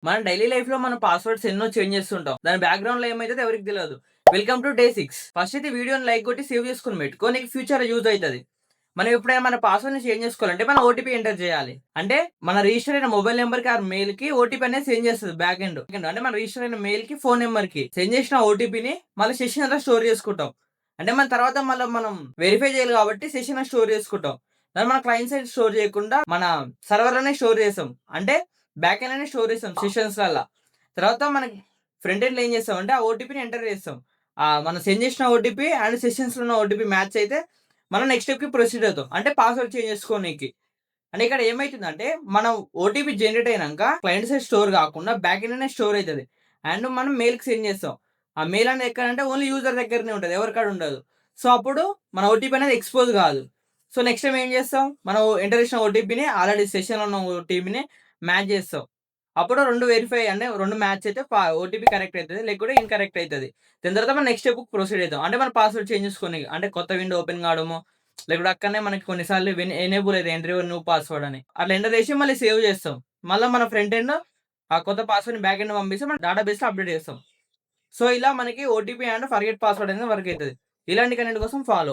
మన డైలీ లైఫ్‌లో మన పాస్వర్డ్స్ ఎన్నో చేంజ్ చేస్తుంటాం. దాని బ్యాక్‌గ్రౌండ్‌లో ఏమైతదో ఎవరికీ తెలవదు. Welcome to day 6. ఫస్ట్ అయితే వీడియోని లైక్ కొట్టి సేవ్ చేసుకొని పెట్టుకో. నీకు ఫ్యూచర్‌లో యూజ్ అయితది. మనం ఎప్పుడైనా మన పాస్వర్డ్‌ని చేంజ్ చేసుకోవాలంటే మనం ఓటీపీ ఎంటర్ చేయాలి. అంటే మన రిజిస్టర్ అయిన మొబైల్ నంబర్‌కి ఆర్ మెయిల్‌కి ఓటీపీ అనేది సెండ్ చేస్తది బ్యాక్ ఎండ్. అంటే మన రిజిస్టర్ అయిన మెయిల్‌కి, ఫోన్ నంబర్‌కి సెండ్ చేసిన ఓటీపీని మళ్ళీ సెషన్ అంతా స్టోర్ చేసుకుంటాం. అంటే మన తర్వాత మళ్ళా మనం వెరిఫై చేయాలి కాబట్టి సెషన్ స్టోర్ చేసుకుంటాం. దాన్ని మన క్లయింట్ సైడ్ స్టోర్ చేయకుండా మన సర్వర్‌లోనే స్టోర్ చేసాం. అంటే బ్యాక్ ఎండ్‌లోనే స్టోర్ చేస్తాం సెషన్స్‌లల్ల. తర్వాత మనకి ఫ్రంట్ ఎండ్‌లో ఏం చేస్తామంటే ఆ ఓటీపీని ఎంటర్ చేస్తాం. మనం సెండ్ చేసిన ఓటీపీ అండ్ సెషన్స్‌లో ఉన్న ఓటీపీ మ్యాచ్ అయితే మనం నెక్స్ట్ స్టెప్‌కి ప్రొసీడ్ అవుతాం. అంటే పాస్వర్డ్ చేంజ్ చేసుకోనీకి. అంటే ఇక్కడ ఏమైతుందంటే మనం ఓటీపీ జనరేట్ అయినంక క్లయింట్ సైడ్ స్టోర్ కాకుండా బ్యాక్ ఎండ్‌లోనే స్టోర్ అయితది. అండ్ మనం మెయిల్‌కి సెండ్ చేస్తాం. ఆ మెయిల్ అనేది ఎక్కడంటే ఓన్లీ యూజర్ దగ్గరనే ఉంటది. ఎవరి కాడ ఉండదు. సో, అప్పుడు మన ఓటీపీ అనేది ఎక్స్‌పోజ్ కాదు. సో, నెక్స్ట్ టైమ్ ఏం చేస్తాం? మనం ఎంటర్ చేసిన ఓటీపీని ఆల్రెడీ సెషన్‌లో ఉన్న ఓటీపీని మ్యాచ్ చేస్తాం. అప్పుడు 2 వెరిఫై అంటే 2 మ్యాచ్ అయితే ఓటీపీ కరెక్ట్ అయితది. లేకుంటే ఇన్‌కరెక్ట్ అయితది. దాని తర్వాత మనం నెక్స్ట్ స్టెప్‌కి ప్రొసీడ్ అయితాం. అంటే మన పాస్వర్డ్ చేంజ్ చేసుకోనికి. అంటే కొత్త విండో ఓపెన్ కావడమో, లేకుంటే అక్కడనే మనకి కొన్ని సార్లు ఎనేబుల్ అయితయి ఎంటర్ యువర్ న్యూ పాస్వర్డ్ అని. అట్లా ఎంటర్ చేసి మళ్ళీ సేవ్ చేస్తాం. మళ్ళా మన ఫ్రంట్ ఎండ్ ఆ కొత్త పాస్వర్డ్‌ని బ్యాక్ ఎండ్ పంపిస్తే మన డేటాబేస్‌లో అప్డేట్ చేస్తాం. సో, ఇలా మనకి ఓటీపీ అండ్ ఫర్గెట్ పాస్వర్డ్ అనేది వర్క్ అయితది. ఇలాంటి కంటెంట్ కోసం ఫాలో.